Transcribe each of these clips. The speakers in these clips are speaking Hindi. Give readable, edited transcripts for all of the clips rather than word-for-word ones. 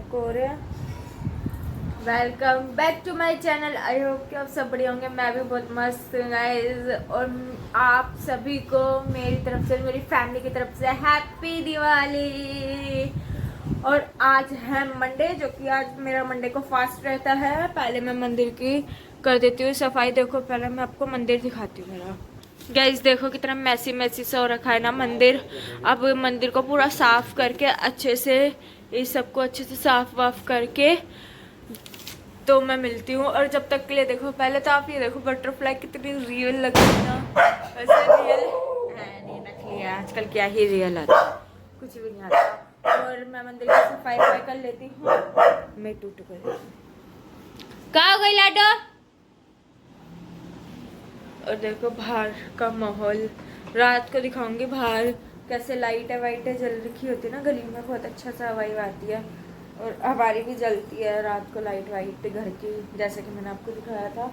आपको हो रहे हैं। Welcome back to my channel. I hope कि आप सब बढ़िया होंगे। मैं भी बहुत मस्त हूँ गाइस। और आप सभी को मेरी तरफ से, मेरी फैमिली की तरफ से हैप्पी दिवाली। और आज है मंडे, जो कि आज मेरा मंडे को फास्ट रहता है। पहले मैं मंदिर की कर देती हूँ सफाई। देखो पहले मैं आपको मंदिर दिखाती हूँ मेरा। गाइस देखो कितना मैसी मैसी सा हो रखा है ना मंदिर। अब मंदिर को पूरा साफ करके अच्छे से, इस सबको अच्छे से साफ वाफ करके तो मैं मिलती हूँ। और जब तक के लिए देखो, पहले तो आप ये देखो बटरफ्लाई कितनी रियल लग रही है ना। वैसे रियल है नहीं, नकली है आजकल, क्या ही रियल आता है, कुछ भी नहीं आता। और मैं मंदिर की सफाई वफाई कर लेती हूँ। मैं टूट गई, कहाँ हो गई लाडो। और देखो बाहर का माहौल रात को दिखाऊंगी। बाहर कैसे लाइट है वाइट है जल रखी होती है ना गली में, बहुत अच्छा सा हवाई आती है। और हमारी भी जलती है रात को लाइट वाइट घर की, जैसे कि मैंने आपको दिखाया था।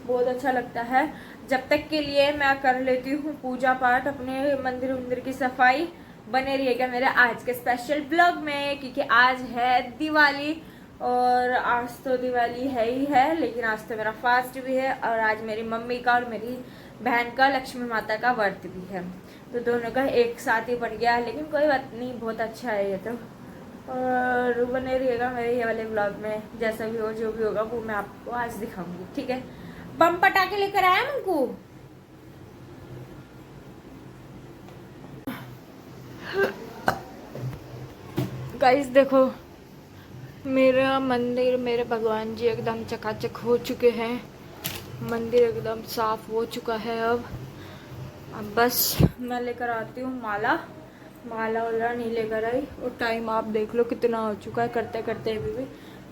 बहुत अच्छा लगता है। जब तक के लिए मैं कर लेती हूँ पूजा पाठ, अपने मंदिर वंदिर की सफाई। बने रहिएगा मेरे आज के स्पेशल ब्लॉग में, क्योंकि आज है दिवाली। और आज तो दिवाली है ही है, लेकिन आज तो मेरा फास्ट भी है। और आज मेरी मम्मी का और मेरी बहन का, लक्ष्मी माता का व्रत भी है। तो दोनों का एक साथ ही बन गया, लेकिन कोई बात नहीं, बहुत अच्छा है ये तो। और बने रहिएगा मेरे ये वाले ब्लॉग में। जैसा भी हो, जो भी होगा वो मैं आपको आज दिखाऊंगी, ठीक है। बम पटाखे लेकर आया हमको। गाइस देखो मेरा मंदिर, मेरे भगवान जी एकदम चकाचक हो चुके हैं। मंदिर एकदम साफ हो चुका है। अब बस मैं लेकर आती हूँ माला वाला नहीं लेकर आई। और टाइम आप देख लो कितना हो चुका है करते करते भी।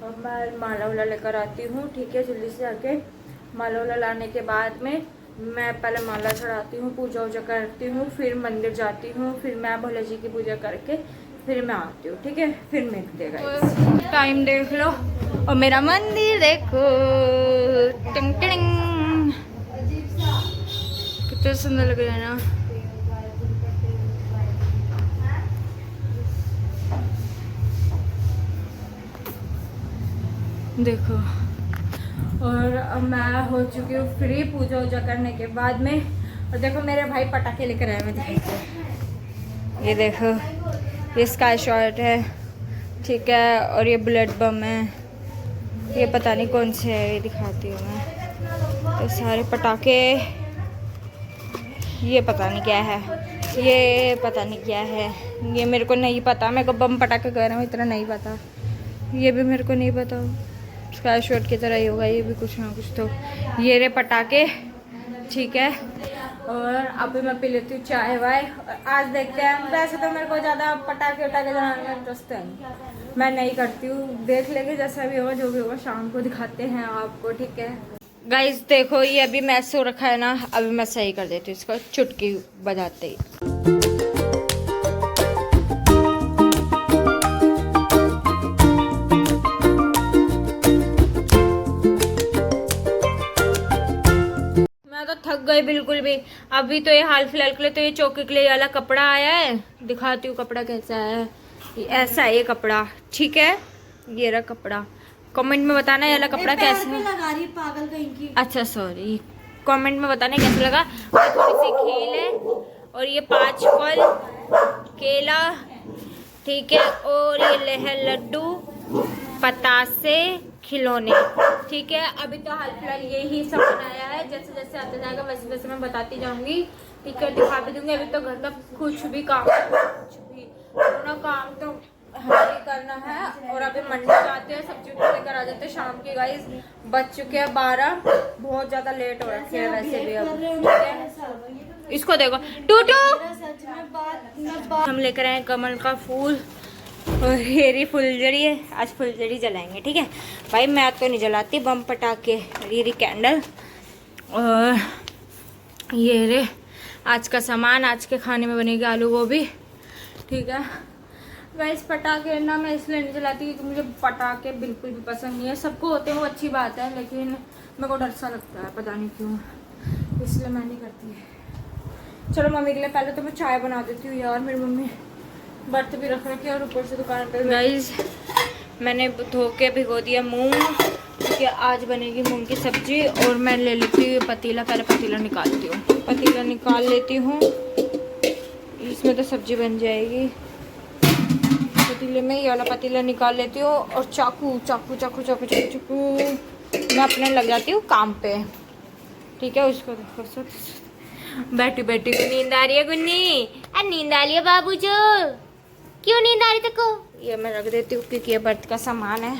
और मैं माला वाला लेकर आती हूँ, ठीक है। जल्दी से आके माला वाला लाने के बाद में मैं पहले माला चढ़ाती हूँ, पूजा वूजा करती हूँ, फिर मंदिर जाती हूँ, फिर मैं भोले जी की पूजा करके फिर मैं आती हूँ, ठीक है। फिर मिलते हैं। टाइम देख लो और मेरा मंदिर देखो, टिंग टिंग, कितना सुंदर लग रहा है ना। देखो, और अब मैं हो चुकी हूँ फ्री पूजा वूजा करने के बाद में। और देखो मेरे भाई पटाखे लेकर आए, मैं दिखाई। ये देखो, ये स्काई शॉट है, ठीक है। और ये बुलेट बम है, ये पता नहीं कौन से है, ये दिखाती हूँ मैं। तो सारे पटाखे, ये पता नहीं क्या है, ये पता नहीं क्या है, ये मेरे को नहीं पता। मैं को बम पटाखे कह रहा हूँ, इतना नहीं पता। ये भी मेरे को नहीं पता, स्काई शॉट की तरह ही होगा ये भी, कुछ ना कुछ तो। ये रे पटाखे, ठीक है। और अभी मैं पी लेती हूँ चाय वाय। और आज देखते हैं, वैसे तो मेरे को ज़्यादा पटाखे वटाखे जलाने में इंटरेस्ट है, मैं नहीं करती हूँ। देख लेंगे जैसा भी होगा, जो भी होगा शाम को दिखाते हैं आपको, ठीक है। गाइस देखो ये अभी मैस हो रखा है ना, अभी मैं सही कर देती हूँ इसको चुटकी बजाते ही। तो थक गई बिल्कुल भी। अभी तो ये हाल फिलहाल के लिए तो ये चौकी के लिए वाला कपड़ा आया है, दिखाती हूँ कपड़ा कैसा है। ये ऐसा है ये कपड़ा, ठीक है। ये रहा कपड़ा, कमेंट में बताना ये वाला कपड़ा कैसा है। लगा रही पागल कहीं की। अच्छा सॉरी, कमेंट में बताना कैसा लगा। और थोड़ी सी खील है, और ये 5 फल केला, ठीक है। और ये है लड्डू, पतासे, खिलौने, ठीक है। अभी तो हाल फिलहाल यही सब बनाया है, जैसे जैसे आता जाएगा वैसे वैसे मैं बताती जाऊंगी, ठीक है। दिखा भी दूंगी। अभी तो घर का कुछ भी काम, कुछ भी पूरा काम तो हमें करना है। और अभी मंडी जाते हैं, सब्जी लेकर आ जाते हैं शाम की। गाइस बज चुके हैं 12, बहुत ज्यादा लेट हो रखे हैं वैसे भी अब, ठीक है। इसको देखो टूटू, हम लेकर आए कमल का फूल। और ये रही फुलझड़ी है, आज फुलझड़ी जलाएंगे, ठीक है भाई। मैं तो नहीं जलाती बम पटाखे। ये रही कैंडल, और ये रे आज का सामान, आज के खाने में बनेगी आलू गोभी, ठीक है। गाइस पटाखे ना मैं इसलिए नहीं जलाती क्योंकि मुझे पटाखे बिल्कुल भी पसंद नहीं है। सबको होते हैं वो अच्छी बात है, लेकिन मेरे को डर सा लगता है, पता नहीं क्यों, इसलिए मैं नहीं करती। चलो मम्मी के लिए पहले तो मैं चाय बना देती हूँ यार। मेरी मम्मी बर्त भी रख रखी है और ऊपर से दुकान पे। गाइस मैंने धो के भिगो दिया मूंग, क्योंकि आज बनेगी मूंग की सब्जी। और मैं ले लेती हूँ पतीला, पहले पतीला निकालती हूँ, पतीला निकाल लेती हूँ, इसमें तो सब्जी बन जाएगी। पतीले में ये वाला पतीला निकाल लेती हूँ। और चाकू चाकू चाकू चाकू चाकू चाकू मैं अपने लग जाती हूँ काम पे, ठीक है। उसको देखो सब बैठी बैठी को नींद आ रही है। गुन्नी नींद आ रही है बाबू जो, क्यों नींद आ रही तेको? ये मैं रख देती हूँ क्योंकि ये बर्त का सामान है,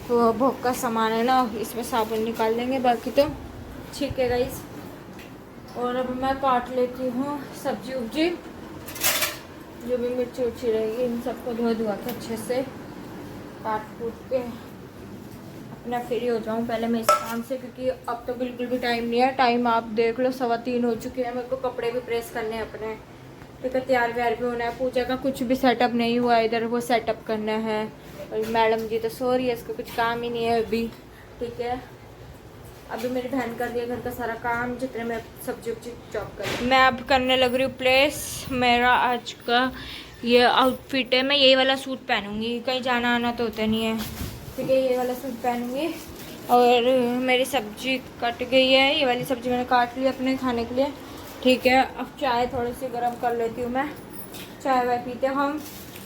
तो भोग का सामान है ना, इसमें साबुन निकाल देंगे, बाकी तो ठीक है गाइस। और अब मैं काट लेती हूँ सब्जी उब्जी, जो भी मिर्ची उर्ची रहेगी इन सबको धो धुआ के अच्छे से काट कूट के अपना फ्री हो जाऊँ पहले मैं इस काम से, क्योंकि अब तो बिल्कुल भी टाइम नहीं है। टाइम आप देख लो 3:15 हो चुके हैं। मेरे को कपड़े भी प्रेस करने हैं अपने, ठीक है, तैयार व्यार भी होना है। पूजा का कुछ भी सेटअप नहीं हुआ इधर, वो सेटअप करना है। और मैडम जी तो सो रही है, इसको कुछ काम ही नहीं है अभी, ठीक है। अभी मेरी बहन कर रही है घर का सारा काम, जितने मैं सब्जी उब्जी चॉप कर। मैं अब करने लग रही हूँ प्रेस। मेरा आज का ये आउटफिट है, मैं यही वाला सूट पहनूंगी, कहीं जाना आना तो होता नहीं है, ठीक है। ये वाला सूट पहनूंगी। और मेरी सब्जी कट गई है, ये वाली सब्जी मैंने काट ली अपने खाने के लिए, ठीक है। अब चाय थोड़ी सी गर्म कर लेती हूँ मैं, चाय वाय पीते हम,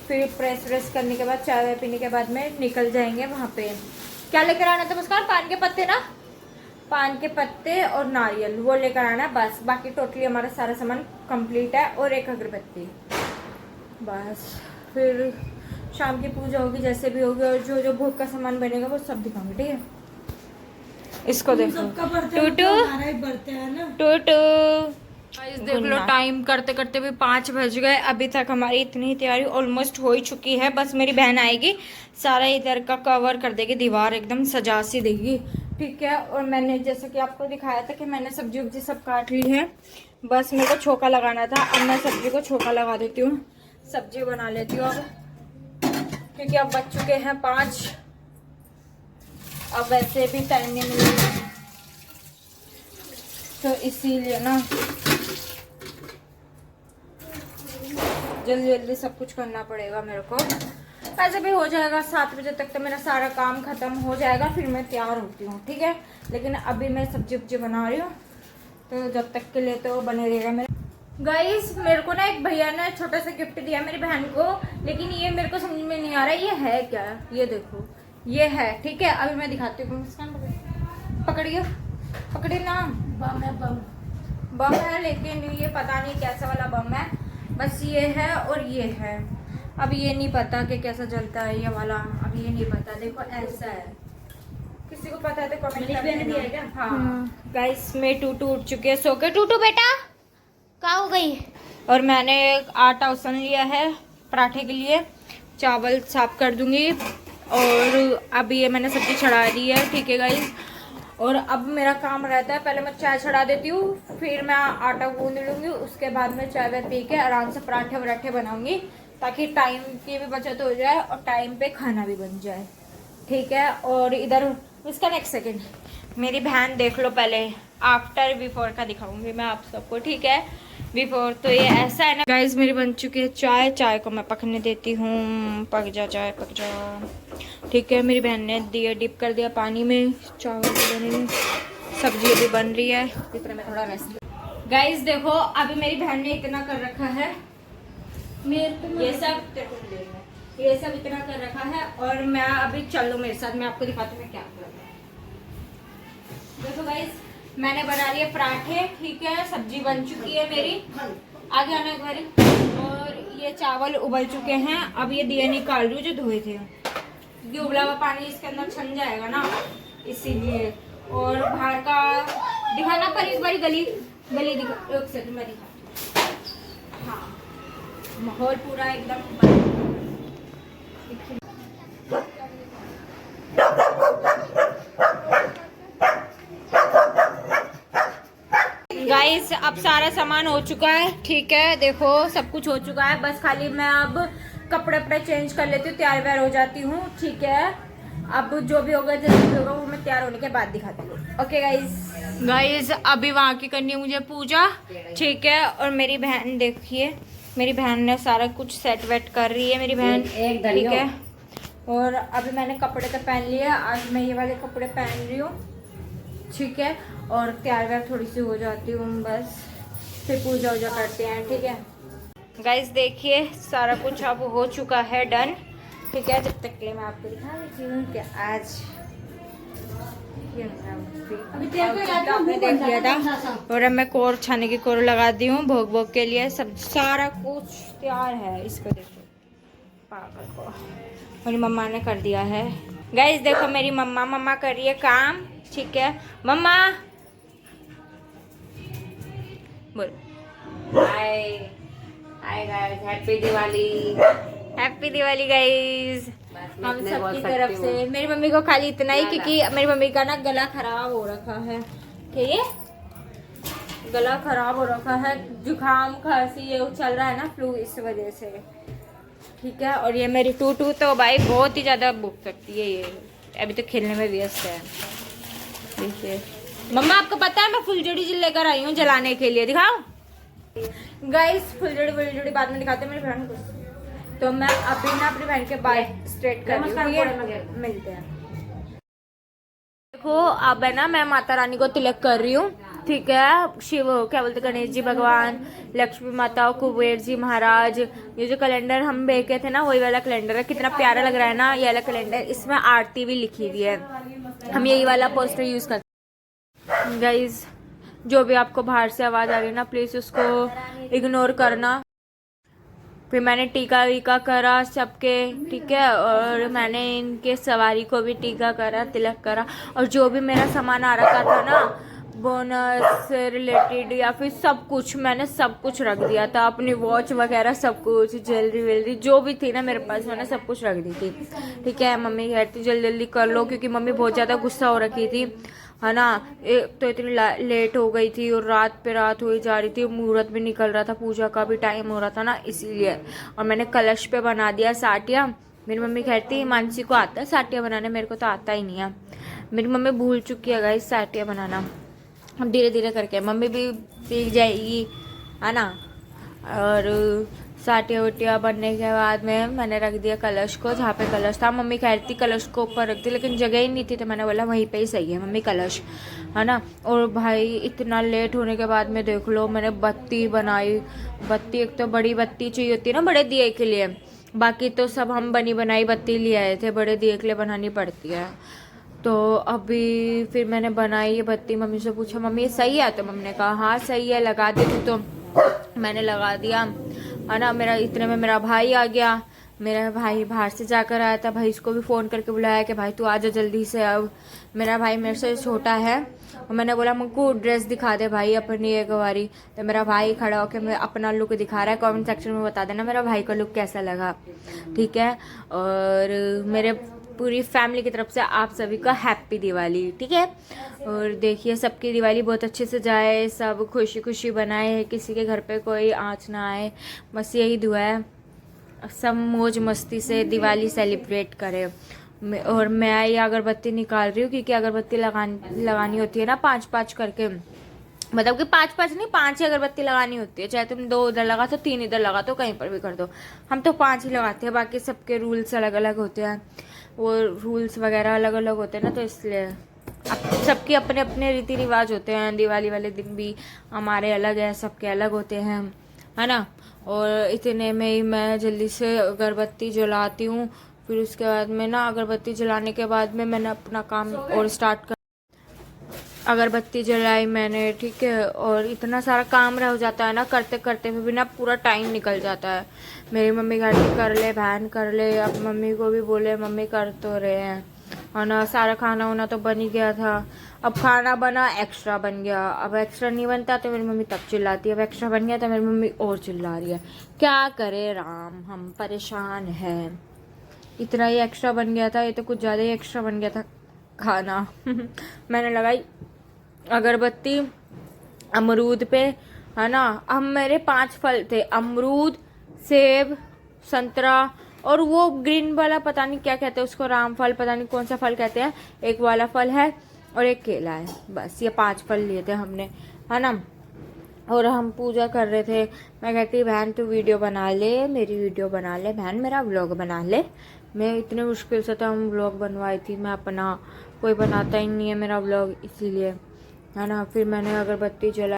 फिर प्रेस व्रेस करने के बाद चाय वाय पीने के बाद में निकल जाएंगे वहाँ पे। क्या लेकर आना था मुस्कान? पान के पत्ते ना, पान के पत्ते और नारियल वो लेकर आना है बस। बाकी टोटली हमारा सारा सामान कंप्लीट है, और एक अगरबत्ती बस। फिर शाम की पूजा होगी जैसे भी होगी, और जो जो भोग का सामान बनेगा वो सब दिखाऊंगी, ठीक है। इसको देखो टूटू टूटू, देख लो टाइम करते करते भी 5 बज गए। अभी तक हमारी इतनी तैयारी ऑलमोस्ट हो ही चुकी है। बस मेरी बहन आएगी, सारा इधर का कवर कर देगी, दीवार एकदम सजा सी देगी, ठीक है। और मैंने जैसे कि आपको दिखाया था कि मैंने सब्जी उब्जी सब काट ली है, बस मेरे को छोका लगाना था। अब मैं सब्जी को छोका लगा देती हूँ, सब्जी बना लेती हूँ अब, क्योंकि अब बज चुके हैं 5। अब वैसे भी टाइम नहीं मिलेगा, तो इसीलिए ना जल्दी जल्दी सब कुछ करना पड़ेगा मेरे को। ऐसे भी हो जाएगा 7 बजे तक तो मेरा सारा काम खत्म हो जाएगा, फिर मैं तैयार होती हूँ, ठीक है। लेकिन अभी मैं सब्जी उब्जी बना रही हूँ, तो जब तक के लिए तो बने रहेगा मेरे। गाइस मेरे को ना एक भैया ने छोटा सा गिफ्ट दिया मेरी बहन को, लेकिन ये मेरे को समझ में नहीं आ रहा है ये है क्या। ये देखो ये है, ठीक है। अभी मैं दिखाती हूँ, पकड़िए पकड़िए ना, बम है, बम है, लेकिन ये पता नहीं कैसा वाला बम है। बस ये है और ये है, अब ये नहीं पता कि कैसा जलता है ये वाला, अब ये नहीं पता। देखो ऐसा है, किसी को पता है तो कमेंट करके क्या। हाँ गाइस मैं टूटू उठ चुकी है सो के। टूटू बेटा कहाँ हो गई? और मैंने आटा उसन लिया है पराठे के लिए, चावल साफ कर दूंगी। और अभी ये मैंने सब्जी चढ़ा दी है, ठीक है गाइस। और अब मेरा काम रहता है, पहले मैं चाय चढ़ा देती हूँ, फिर मैं आटा गूंद लूँगी, उसके बाद मैं चाय वाय पी के आराम से पराठे वराठे बनाऊंगी, ताकि टाइम की भी बचत हो जाए और टाइम पे खाना भी बन जाए, ठीक है। और इधर इसका नेक्स्ट सेकेंड मेरी बहन देख लो, पहले आफ्टर बिफोर का दिखाऊंगी मैं आप सबको, ठीक है। बिफोर तो ये ऐसा है ना गाइस, मेरी बन चुकी है चाय। चाय को मैं पकने देती हूँ, पक जा चाय पक जा, ठीक है। मेरी बहन ने दिया डिप कर दिया पानी में, चावल भी बने, सब्जी भी बन रही है, इतना मैं थोड़ा रेस्ट। गाइस देखो अभी मेरी बहन ने इतना कर रखा है, ये सब इतना कर रखा है। और मैं अभी चलो मेरे साथ, मैं आपको दिखाती हूँ मैं क्या कर रहा हूँ। देखो गाइस मैंने बना लिए पराठे, ठीक है। सब्जी बन चुकी है मेरी, आगे आना एक बारी। और ये चावल उबल चुके हैं, अब ये दिया निकाल रही हूँ जो धोए थे, ये उबला हुआ पानी इसके अंदर छन जाएगा ना, इसीलिए। और बाहर का दिखाना पर एक बारी गली दिखा, एक सेकंड में दिखाती हूँ। हाँ माहौल पूरा एकदम गाइस अब सारा सामान हो चुका है, ठीक है। देखो सब कुछ हो चुका है, बस खाली मैं अब कपड़े वपड़े चेंज कर लेती हूँ, तैयार व्यार हो जाती हूँ, ठीक है। अब जो भी होगा जैसे भी होगा वो मैं तैयार होने के बाद दिखाती हूँ, ओके गाइस अभी वहाँ की करनी है मुझे पूजा, ठीक है। और मेरी बहन देखिए, मेरी बहन ने सारा कुछ सेट वेट कर रही है, मेरी बहन, ठीक है। और अभी मैंने कपड़े तो पहन लिए, आज मैं ये वाले कपड़े पहन रही हूँ, ठीक है। और तैयार व्यार थोड़ी सी हो जाती हूँ बस, फिर पूजा वूजा करते हैं, ठीक है। गाइस देखिए सारा कुछ अब हो चुका है डन, ठीक है। जब तक के लिए मैं आपको दिखा देती हूँ कि आज आपने देख लिया था। और अब मैं कोर छाने की कोर लगा दी हूँ भोग भोग के लिए, सब सारा कुछ तैयार है। इसको देखो पागल को, मेरी मम्मा ने कर दिया है। गाइस देखो मेरी मम्मा कर रही है काम, ठीक है। मम्मा बोल hi. Hi guys, happy Diwali, happy Diwali guys हम सबकी तरफ से। मेरी मम्मी को खाली इतना ही, क्योंकि मेरी मम्मी का ना गला खराब हो रखा है, ठीक है। गला खराब हो रखा है, जुकाम खांसी ये चल रहा है ना, फ्लू, इस वजह से, ठीक है। और ये मेरी टूटू तो भाई बहुत ही ज्यादा भूख सकती है, ये अभी तो खेलने में व्यस्त है। देखिए मम्मा आपको पता है मैं फुलझड़ी लेकर आई हूँ जलाने के लिए, दिखाओ गाइस। फुलझड़ी बाद में दिखाते हैं मेरी बहन को। तो मैं अभी ना अपनी बहन के बाल स्ट्रेट कर रही हूँ, मिलते हैं। देखो अब है ना मैं माता रानी को तिलक कर रही हूँ, ठीक है। शिव क्या बोलते, गणेश जी भगवान, लक्ष्मी माता, कुबेर जी महाराज। ये जो कैलेंडर हम बेचे थे ना वही वाला कैलेंडर है, कितना प्यारा लग रहा है ना ये वाला कैलेंडर। इसमें आरती भी लिखी हुई है, हम यही वाला पोस्टर यूज करते हैं। गाइज जो भी आपको बाहर से आवाज आ रही है ना प्लीज उसको इग्नोर करना। फिर मैंने टीका वीका करा सबके, ठीक है। और मैंने इनके सवारी को भी टीका करा, तिलक करा। और जो भी मेरा सामान आ रखा था ना बोनस से रिलेटेड या फिर सब कुछ, मैंने सब कुछ रख दिया था, अपनी वॉच वगैरह सब कुछ, ज्वेलरी वेलरी जो भी थी ना मेरे पास मैंने सब कुछ रख दी थी, ठीक है। मम्मी कहती जल्दी जल्दी कर लो, क्योंकि मम्मी बहुत ज़्यादा गुस्सा हो रखी थी, है ना। एक तो इतनी लेट हो गई थी और रात पे रात हुई जा रही थी, मुहूर्त भी निकल रहा था, पूजा का भी टाइम हो रहा था ना, इसीलिए। और मैंने कलश पे बना दिया साटिया। मेरी मम्मी कहती मानसी को आता है साटिया बनाने, मेरे को तो आता ही नहीं है। मेरी मम्मी भूल चुकी है गाइस साटिया बनाना, हम धीरे धीरे करके मम्मी भी सीख जाएगी, है ना। और साटिया वटिया बनने के बाद में मैंने रख दिया कलश को जहाँ पे कलश था। मम्मी कह रही थी कलश को ऊपर रख दी, लेकिन जगह ही नहीं थी, तो मैंने बोला वहीं पे ही सही है मम्मी कलश, है ना। और भाई इतना लेट होने के बाद में देख लो मैंने बत्ती बनाई। बत्ती एक तो बड़ी बत्ती चाहिए होती है ना बड़े दिए के लिए, बाकी तो सब हम बनी बनाई बत्ती ले आए थे, बड़े दिए के लिए बनानी पड़ती है। तो अभी फिर मैंने बनाई ये बत्ती, मम्मी से पूछा मम्मी ये सही है, तो मम्मी ने कहा हाँ सही है लगा दे तू, तो मैंने लगा दिया, है ना। मेरा इतने में मेरा भाई आ गया, मेरा भाई बाहर से जाकर आया था, भाई इसको भी फ़ोन करके बुलाया कि भाई तू आ जा जल्दी से। अब मेरा भाई मेरे से छोटा है और मैंने बोला मुझको ड्रेस दिखा दे भाई अपनी एक बारी, तो मेरा भाई खड़ा होकर मैं अपना लुक दिखा रहा है। कमेंट सेक्शन में बता देना मेरा भाई का लुक कैसा लगा, ठीक है। और मेरे पूरी फैमिली की तरफ से आप सभी का हैप्पी दिवाली, ठीक है। और देखिए सबकी दिवाली बहुत अच्छे से जाए, सब खुशी खुशी बनाए, किसी के घर पे कोई आँच ना आए, बस यही दुआ है। सब मौज मस्ती से दिवाली सेलिब्रेट करें। और मैं ये अगरबत्ती निकाल रही हूँ क्योंकि अगरबत्ती लगानी होती है ना 5-5 करके, मतलब कि 5-5 नहीं 5 ही अगरबत्ती लगानी होती है, चाहे तुम 2 उधर लगा तो 3 इधर लगा तो कहीं पर भी कर दो, हम तो 5 ही लगाते हैं। बाकी सबके रूल्स अलग अलग होते हैं, वो रूल्स वगैरह अलग अलग होते हैं ना, तो इसलिए अब सबके अपने अपने रीति रिवाज होते हैं। दिवाली वाले दिन भी हमारे अलग है, सबके अलग होते हैं, है ना। और इतने में ही मैं जल्दी से अगरबत्ती जलाती हूँ, फिर उसके बाद में ना अगरबत्ती जलाने के बाद में मैंने अपना काम और स्टार्ट कर, अगरबत्ती जलाई मैंने, ठीक है। और इतना सारा काम रह जाता है ना, करते करते भी ना पूरा टाइम निकल जाता है। मेरी मम्मी कहती कर ले बहन कर ले, अब मम्मी को भी बोले मम्मी कर तो रहे हैं, और ना सारा खाना वाना तो बन ही गया था। अब खाना बना एक्स्ट्रा बन गया, अब एक्स्ट्रा नहीं बनता तो मेरी मम्मी तब चिल्लाती है, अब एक्स्ट्रा बन गया तो मेरी मम्मी और चिल्ला रही है। क्या करे राम, हम परेशान हैं। इतना ही एक्स्ट्रा बन गया था, ये तो कुछ ज़्यादा ही एक्स्ट्रा बन गया था खाना। मैंने लगाई अगरबत्ती अमरूद पे, है ना। अब मेरे 5 फल थे, अमरूद, सेब, संतरा और वो ग्रीन वाला पता नहीं क्या कहते हैं उसको, रामफल पता नहीं कौन सा फल कहते हैं, एक वाला फल है और एक केला है, बस ये 5 फल लिए थे हमने, है ना। और हम पूजा कर रहे थे। मैं कहती बहन तू वीडियो बना ले, मेरी वीडियो बना ले बहन, मेरा व्लॉग बना ले, मैं इतने मुश्किल से तो हम व्लॉग बनवाई थी, मैं अपना, कोई बनाता ही नहीं है मेरा व्लॉग, इसीलिए है ना। फिर मैंने अगरबत्ती जला।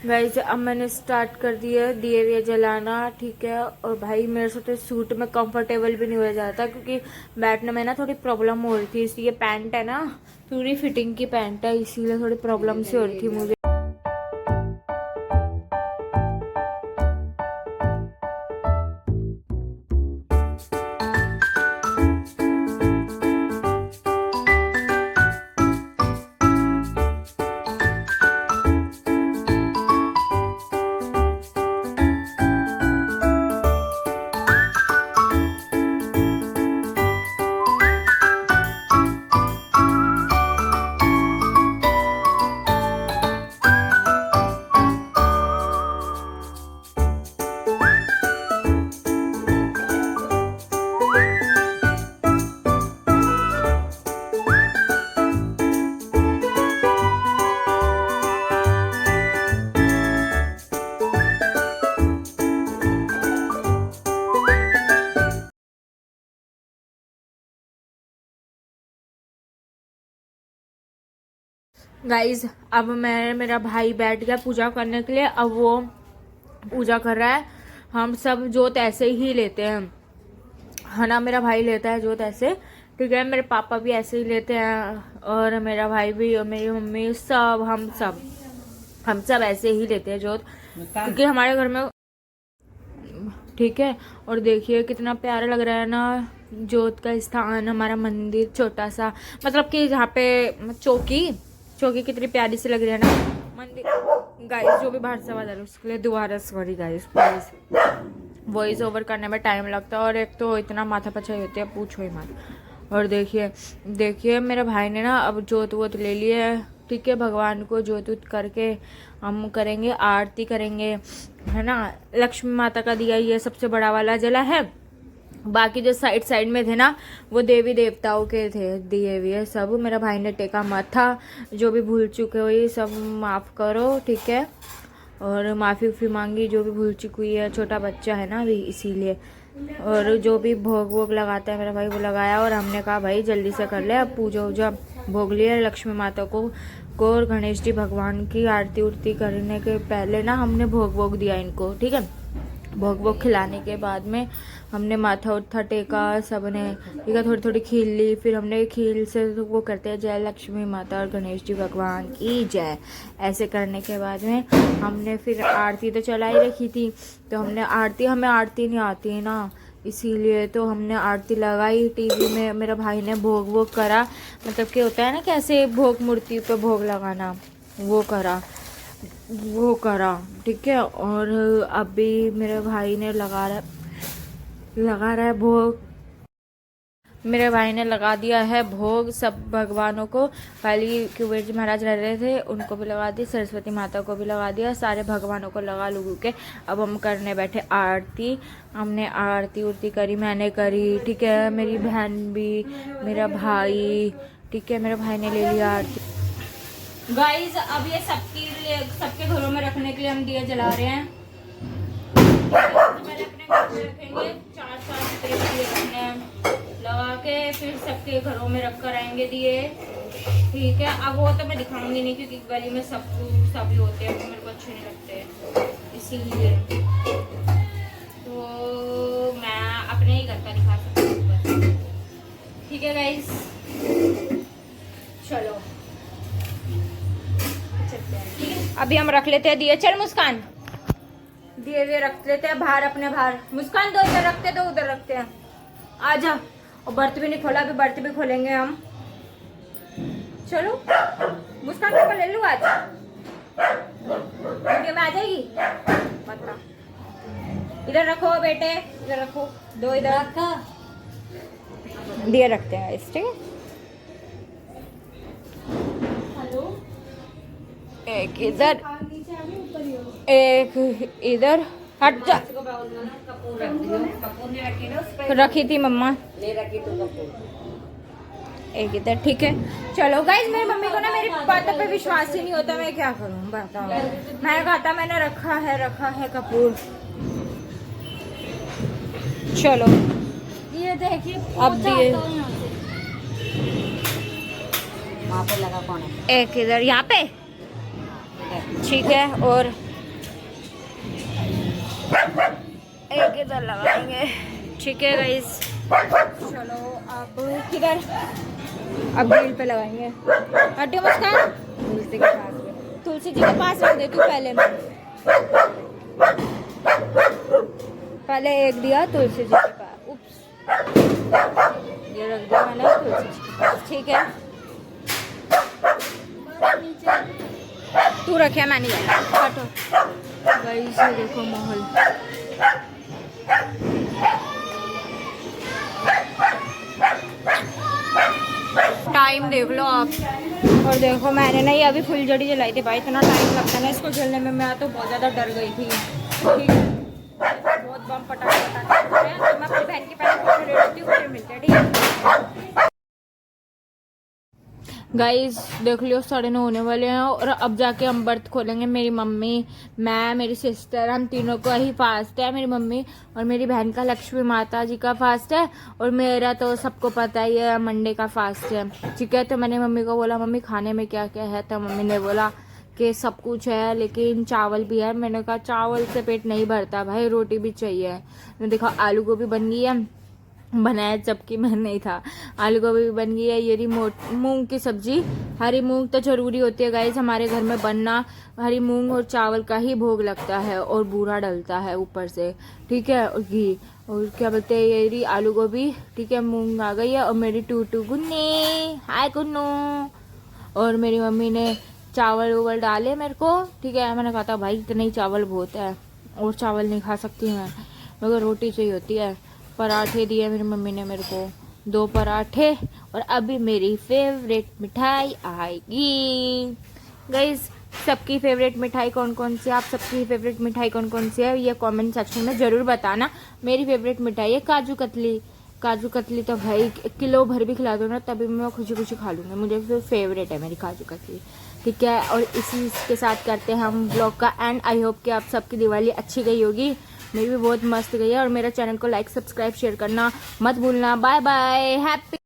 गाइस अब मैंने स्टार्ट कर दिया दिए हुए जलाना, ठीक है। और भाई मेरे से तो सूट में कंफर्टेबल भी नहीं हो जाता, क्योंकि बैठने में ना थोड़ी प्रॉब्लम हो रही थी। इसलिए पैंट है ना, पूरी फिटिंग की पैंट है, इसीलिए थोड़ी प्रॉब्लम सी हो रही थी मुझे। गाइज अब मेरा भाई बैठ गया पूजा करने के लिए। अब वो पूजा कर रहा है। हम सब जोत ऐसे ही लेते हैं, है ना। मेरा भाई लेता है जोत ऐसे, ठीक है। मेरे पापा भी ऐसे ही लेते हैं, और मेरा भाई भी, और मेरी मम्मी, सब हम सब ऐसे ही लेते हैं जोत, क्योंकि हमारे घर में, ठीक है। और देखिए कितना प्यारा लग रहा है ना जोत का स्थान, हमारा मंदिर छोटा सा, मतलब कि जहाँ पे चौकी कितनी प्यारी सी लग रही है ना मंदिर। गाइस जो भी बाहर से आवाज आ रही है उसके लिए दोबारा sorry guys, please. Voice over करने में टाइम लगता है, और एक तो इतना माथा पचाई होती है, पूछो ही मत। और देखिए मेरे भाई ने ना अब जोत वोत ले ली है, ठीक है। भगवान को जोत वोत करके हम करेंगे आरती करेंगे, है ना। लक्ष्मी माता का दिया ये सबसे बड़ा वाला जला है, बाकी जो साइड में थे ना वो देवी देवताओं के थे दिए हुए सब। मेरा भाई ने टेका माथा, जो भी भूल चुके हो ये सब माफ़ करो, ठीक है। और माफ़ी मांगी जो भी भूल चुकी हुई है, छोटा बच्चा है ना अभी इसीलिए। और जो भी भोग वोग लगाता है मेरा भाई वो लगाया, और हमने कहा भाई जल्दी से कर ले। अब पूजा वूजा भोग लिया लक्ष्मी माता को और गणेश जी भगवान की आरती उरती करने के पहले ना हमने भोग वोग दिया इनको, ठीक है। भोग वोग खिलाने के बाद में हमने माथा उठा टेका सबने, ठीक है। थोड़ी थोड़ी खील ली, फिर हमने खील से तो वो करते हैं जय लक्ष्मी माता और गणेश जी भगवान की जय। ऐसे करने के बाद में हमने फिर आरती तो चला ही रखी थी, तो हमने हमें आरती नहीं आती है ना, इसीलिए तो हमने आरती लगाई टीवी में। मेरा भाई ने भोग वोग करा, मतलब कि होता है ना कैसे भोग मूर्ति पे भोग लगाना, वो करा, ठीक है। और अभी मेरे भाई ने लगा रहा है भोग। मेरे भाई ने लगा दिया है भोग सब भगवानों को। पहले कुबेर जी महाराज रह रहे थे उनको भी लगा दी, सरस्वती माता को भी लगा दिया, सारे भगवानों को लगा लुगू के अब हम करने बैठे आरती। हमने आरती उरती करी, मैंने करी, ठीक है। मेरी बहन भी, मेरा भाई, ठीक है। मेरे भाई ने ले लिया आरती। गाइस अब ये सबके घरों में रखने के लिए हम दिए जला रहे हैं। पहले अपने घर में रखेंगे, 4-5 दिए रखने हैं लगा के, फिर सबके घरों में रख कर आएंगे दिए, ठीक है। अब वो तो मैं दिखाऊंगी नहीं, क्योंकि गली में सभी होते हैं तो मेरे को अच्छे नहीं लगते, इसीलिए तो मैं अपने ही घर का दिखा सकती हूँ, ठीक है गाइस। चलो अभी हम रख लेते हैं दिए। चल मुस्कान, दिए हुए रख लेते हैं बाहर, अपने बाहर। मुस्कान दो इधर रखते, दो उधर रखते हैं, आ जा। और बर्त भी नहीं खोला, अभी बर्त भी खोलेंगे हम। चलो मुस्कान को ले लूँ आज, वीडियो में आ जाएगी, बता। इधर रखो बेटे, इधर रखो, दो इधर रखा, दिए रखते हैं इस, ठीक है। एक इधर, एक इधर, हट जा। रखी थी मम्मा, एक इधर, ठीक है। चलो गाइज मेरी मम्मी को ना मेरी बातों पे विश्वास ही नहीं होता, मैं क्या करूं बताओ। मैंने कहा था मैंने रखा है कपूर, चलो ये देखिए अब दिए वहाँ पे लगा कौन है? एक इधर यहाँ पे, ठीक है, और एक इधर लगाएंगे, ठीक है गाइस। चलो अब किधर, अब ग्रिल पे लगाएंगे। हड्डी मुस्कान तुलसी के पास में, तुलसी जी के पास रख दे तू पहले। मैं पहले एक दिया तुलसी जी के पास, उप्स, ये रख दिया मैंने तुलसी जी के पास, ठीक है। तू रखे, मैं नहीं जाएगा, हटो। गाइस ये देखो माहौल, टाइम देख लो आप। और देखो मैंने ना ये अभी फुलझड़ी जलाई थी भाई, इतना टाइम लगता है ना इसको जलने में, मैं तो बहुत ज़्यादा डर गई थी। ठीक है, बहुत बम पटाखे हैं, तो मैं अपनी बहन की पहले फोटो ले लेती हूँ, फिर मिलते हैं, ठीक है गाइस। देख लियो 9:30 होने वाले हैं और अब जाके हम व्रत खोलेंगे। मेरी मम्मी, मैं, मेरी सिस्टर, हम तीनों का ही फास्ट है। मेरी मम्मी और मेरी बहन का लक्ष्मी माता जी का फास्ट है, और मेरा तो सबको पता ही है मंडे का फास्ट है, ठीक है। तो मैंने मम्मी को बोला मम्मी खाने में क्या क्या है, तो मम्मी ने बोला कि सब कुछ है लेकिन चावल भी है। मैंने कहा चावल से पेट नहीं भरता भाई, रोटी भी चाहिए। तो देखो आलू गोभी बन गई है, बनाया जबकि मैं नहीं था। आलू गोभी भी बन गई है, ये रही मूंग की सब्जी। हरी मूंग तो जरूरी होती है गाइस हमारे घर में बनना, हरी मूंग और चावल का ही भोग लगता है, और बूरा डलता है ऊपर से, ठीक है, और घी, और क्या बोलते हैं, ये रही आलू गोभी, ठीक है। मूंग आ गई है, और मेरी टूटू गुन्नी, हाय गुन्नू। और मेरी मम्मी ने चावल उवल डाले मेरे को, ठीक है। मैंने कहा था भाई इतना ही चावल बहुत है, और चावल नहीं खा सकती मैं, मगर रोटी चाहिए होती है। पराठे दिए मेरी मम्मी ने मेरे को, 2 पराठे, और अभी मेरी फेवरेट मिठाई आएगी। गाइस सबकी फेवरेट मिठाई कौन कौन सी है, आप सबकी फेवरेट मिठाई कौन कौन सी है, ये कमेंट सेक्शन में ज़रूर बताना। मेरी फेवरेट मिठाई है काजू कतली। काजू कतली तो भाई किलो भर भी खिला दो ना तभी मैं खुशी खुशी खा लूँगी, मुझे फिर फेवरेट है मेरी काजू कतली, ठीक है। और इसी के साथ करते हैं हम ब्लॉग का एंड। आई होप कि आप सबकी दिवाली अच्छी गई होगी, मेरी भी बहुत मस्त गई है। और मेरा चैनल को लाइक, सब्सक्राइब, शेयर करना मत भूलना। Bye bye, happy